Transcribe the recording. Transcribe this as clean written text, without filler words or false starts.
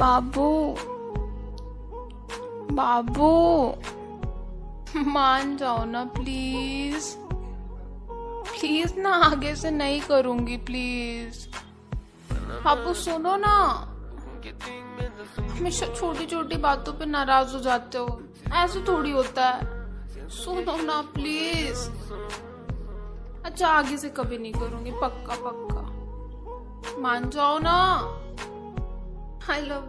बाबू बाबू मान जाओ ना प्लीज। प्लीज ना, आगे से नहीं करूंगी प्लीज। बाबू सुनो ना, हमेशा छोटी छोटी बातों पे नाराज हो जाते हो, ऐसे थोड़ी होता है। सुनो ना प्लीज। अच्छा, आगे से कभी नहीं करूंगी, पक्का पक्का। मान जाओ ना। I love